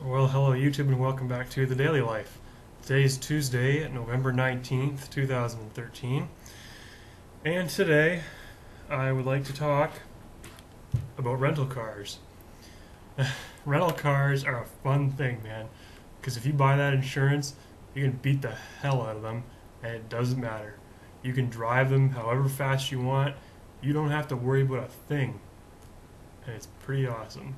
Well, hello YouTube and welcome back to The Daily Life. Today is Tuesday, November 19th, 2013. And today I would like to talk about rental cars. Rental cars are a fun thing, man. Because if you buy that insurance, you can beat the hell out of them and it doesn't matter. You can drive them however fast you want. You don't have to worry about a thing. And it's pretty awesome.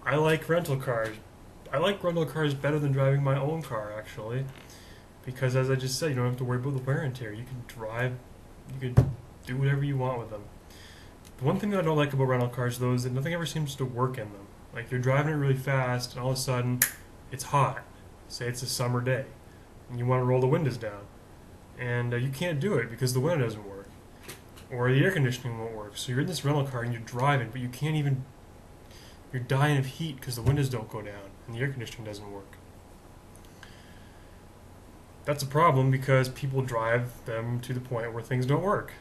I like rental cars. I like rental cars better than driving my own car, actually, because as I just said, you don't have to worry about the wear and tear. You can drive, you can do whatever you want with them. The one thing that I don't like about rental cars, though, is that nothing ever seems to work in them. Like, you're driving it really fast, and all of a sudden, it's hot. Say it's a summer day, and you want to roll the windows down, and you can't do it because the window doesn't work, or the air conditioning won't work. So you're in this rental car, and you're driving, but you can't even. You're dying of heat because the windows don't go down and the air conditioning doesn't work. That's a problem because people drive them to the point where things don't work.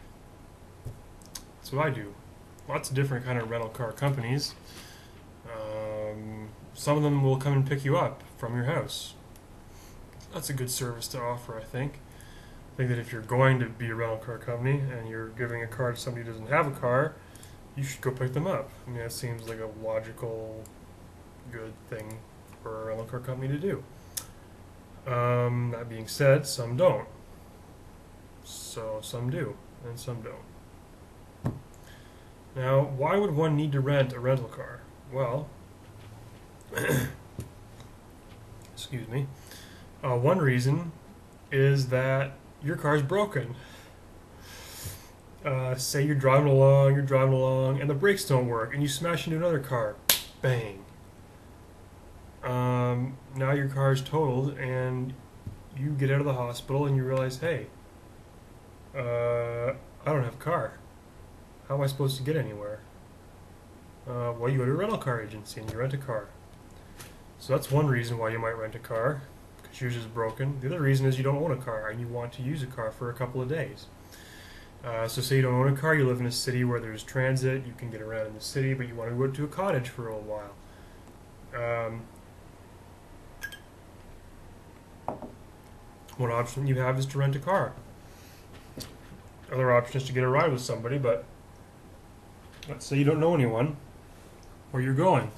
That's what I do. Lots of different kind of rental car companies. Some of them will come and pick you up from your house. That's a good service to offer, I think. I think that if you're going to be a rental car company and you're giving a car to somebody who doesn't have a car, you should go pick them up. I mean, that seems like a logical, good thing for a rental car company to do. That being said, some don't. So some do, and some don't. Now, why would one need to rent a rental car? Well, excuse me. One reason is that your car's broken. Say you're driving along, and the brakes don't work, and you smash into another car. Bang. Now your car's totaled, and you get out of the hospital, and you realize, hey, I don't have a car. How am I supposed to get anywhere? Well, you go to a rental car agency, and you rent a car. So that's one reason why you might rent a car, because yours is broken. The other reason is you don't own a car, and you want to use a car for a couple of days. So say you don't own a car, you live in a city where there's transit, you can get around in the city, but you want to go to a cottage for a little while. One option you have is to rent a car. Other option is to get a ride with somebody, but let's say you don't know anyone where you're going.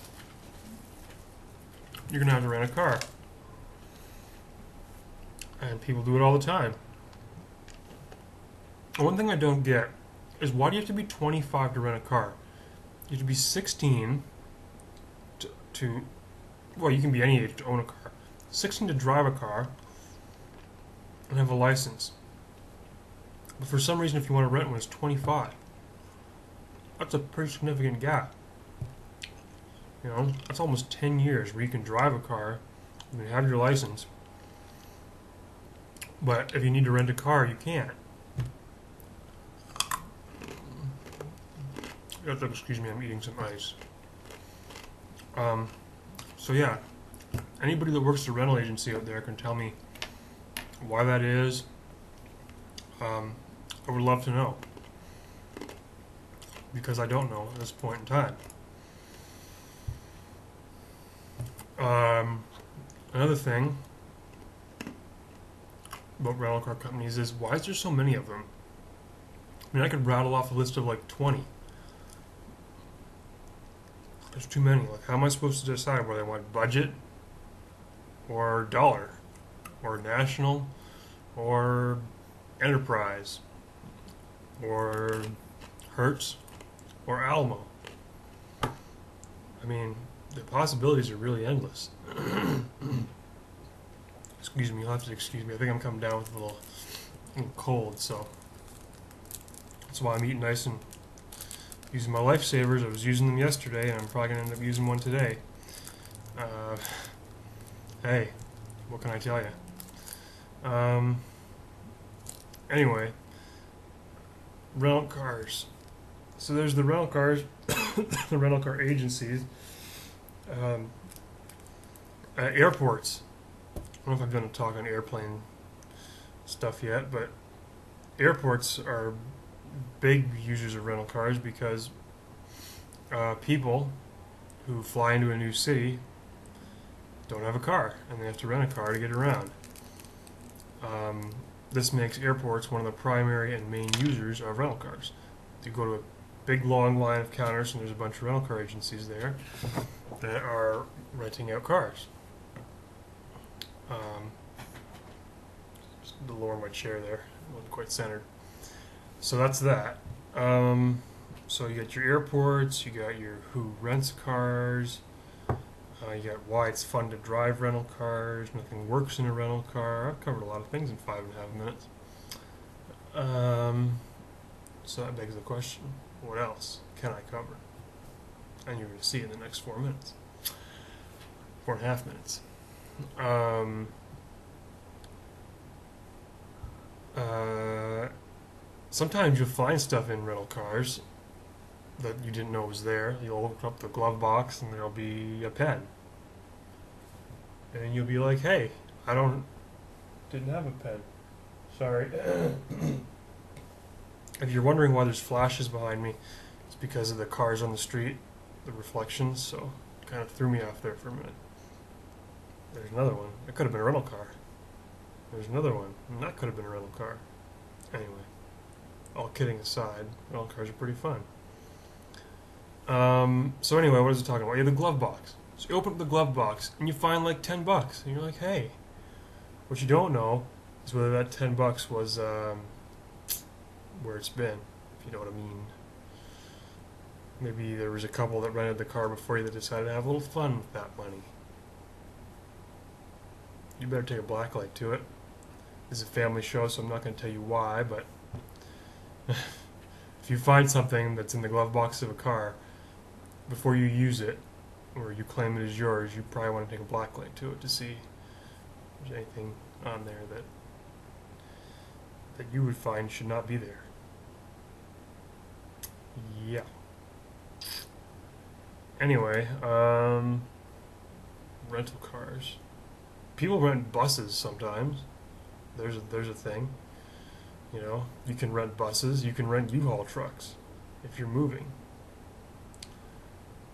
You're going to have to rent a car. And people do it all the time. One thing I don't get is why do you have to be 25 to rent a car? You have to be 16 to well, you can be any age to own a car. 16 to drive a car and have a license. But for some reason, if you want to rent one, it's 25. That's a pretty significant gap. You know, that's almost 10 years where you can drive a car, you can have your license, but if you need to rent a car, you can't. Excuse me, I'm eating some ice. So yeah, anybody that works at a rental agency out there can tell me why that is. I would love to know, because I don't know at this point in time. Another thing about rental car companies is, why is there so many of them? I mean, I could rattle off a list of like 20. There's too many. Like, how am I supposed to decide whether I want budget or dollar or national or enterprise or Hertz or Alamo? I mean, the possibilities are really endless. Excuse me, you'll have to excuse me. I think I'm coming down with a little cold, so that's why I'm eating nice and using my lifesavers. I was using them yesterday, and I'm probably going to end up using one today. Hey, what can I tell you? Anyway, rental cars. So there's the rental cars, the rental car agencies, airports. I don't know if I've done a talk on airplane stuff yet, but airports are big users of rental cars because people who fly into a new city don't have a car, and they have to rent a car to get around. This makes airports one of the primary and main users of rental cars. You go to a big long line of counters, and there's a bunch of rental car agencies there that are renting out cars. Just to lower my chair there, it wasn't quite centered. So that's that. So you got your airports, you got your who rents cars, you got why it's fun to drive rental cars, nothing works in a rental car. I've covered a lot of things in 5.5 minutes. So that begs the question, what else can I cover? And you're going to see in the next 4 minutes. 4.5 minutes. Sometimes you'll find stuff in rental cars that you didn't know was there. You'll open up the glove box and there'll be a pen. And you'll be like, hey, didn't have a pen. Sorry. If you're wondering why there's flashes behind me, it's because of the cars on the street, the reflections, so it kind of threw me off there for a minute. There's another one. It could have been a rental car. There's another one. And that could have been a rental car. Anyway, all kidding aside, rental cars are pretty fun. So anyway, what is it talking about? Yeah, the glove box. So you open up the glove box and you find like $10, and you're like, hey. What you don't know is whether that $10 was where it's been, if you know what I mean. Maybe there was a couple that rented the car before you that decided to have a little fun with that money. You better take a black light to it. This is a family show, so I'm not going to tell you why, but if you find something that's in the glove box of a car before you use it, or you claim it as yours, you probably want to take a black light to it to see if there's anything on there that you would find should not be there. Yeah. Anyway, rental cars. People rent buses sometimes. There's a thing. You know, you can rent buses. You can rent U-Haul trucks if you're moving.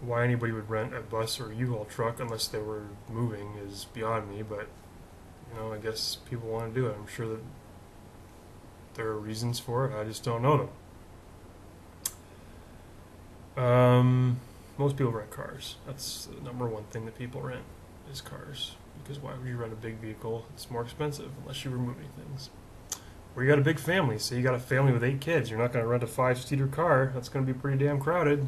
Why anybody would rent a bus or a U-Haul truck unless they were moving is beyond me, but you know, I guess people want to do it. I'm sure that there are reasons for it. I just don't know them. Most people rent cars. That's the number one thing that people rent is cars. Because why would you rent a big vehicle? It's more expensive unless you were moving things. Or you got a big family. Say you got a family with 8 kids. You're not going to rent a 5-seater car. That's going to be pretty damn crowded.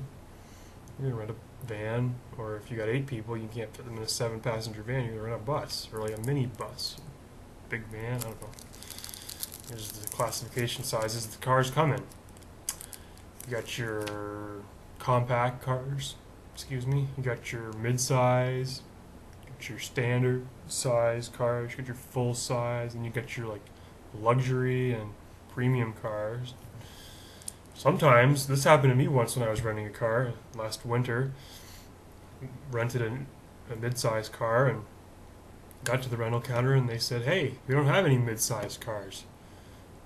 You're going to rent a van. Or if you got 8 people, you can't fit them in a 7-passenger van. You're going to rent a bus. Or like a mini bus. Big van. I don't know. There's the classification sizes that the cars come in. You got your compact cars. Excuse me. You got your mid-size. Your standard size cars, you got your full size, and you got your like luxury and premium cars. Sometimes, this happened to me once when I was renting a car last winter. Rented a mid-size car and got to the rental counter and they said, hey, we don't have any mid-size cars.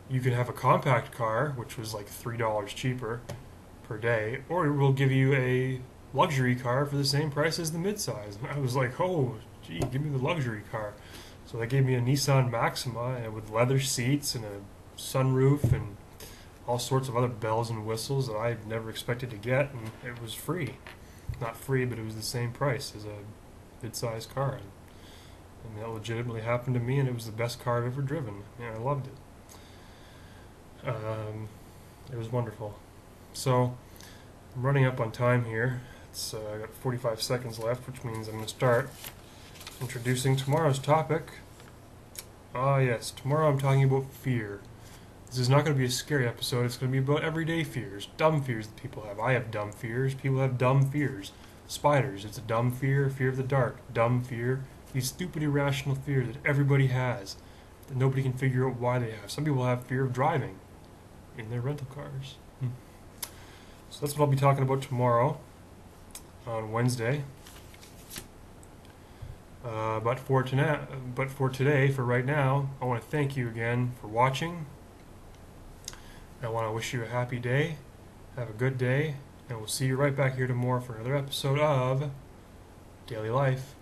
You can have a compact car, which was like $3 cheaper per day, or we'll give you a luxury car for the same price as the mid-size. And I was like, oh, gee, give me the luxury car. So they gave me a Nissan Maxima with leather seats and a sunroof and all sorts of other bells and whistles that I never expected to get, and it was free. Not free, but it was the same price as a mid-size car. And that legitimately happened to me, and it was the best car I've ever driven. I loved it. It was wonderful. So, I'm running up on time here. I got 45 seconds left, which means I'm going to start introducing tomorrow's topic. Yes, tomorrow I'm talking about fear. This is not going to be a scary episode. It's going to be about everyday fears, dumb fears that people have. I have dumb fears. People have dumb fears. Spiders, it's a dumb fear. Fear of the dark, dumb fear. These stupid, irrational fears that everybody has, that nobody can figure out why they have. Some people have fear of driving in their rental cars. So that's what I'll be talking about tomorrow on Wednesday. But for today, for right now, I want to thank you again for watching. I want to wish you a happy day. Have a good day, and we'll see you right back here tomorrow for another episode of Daily Life.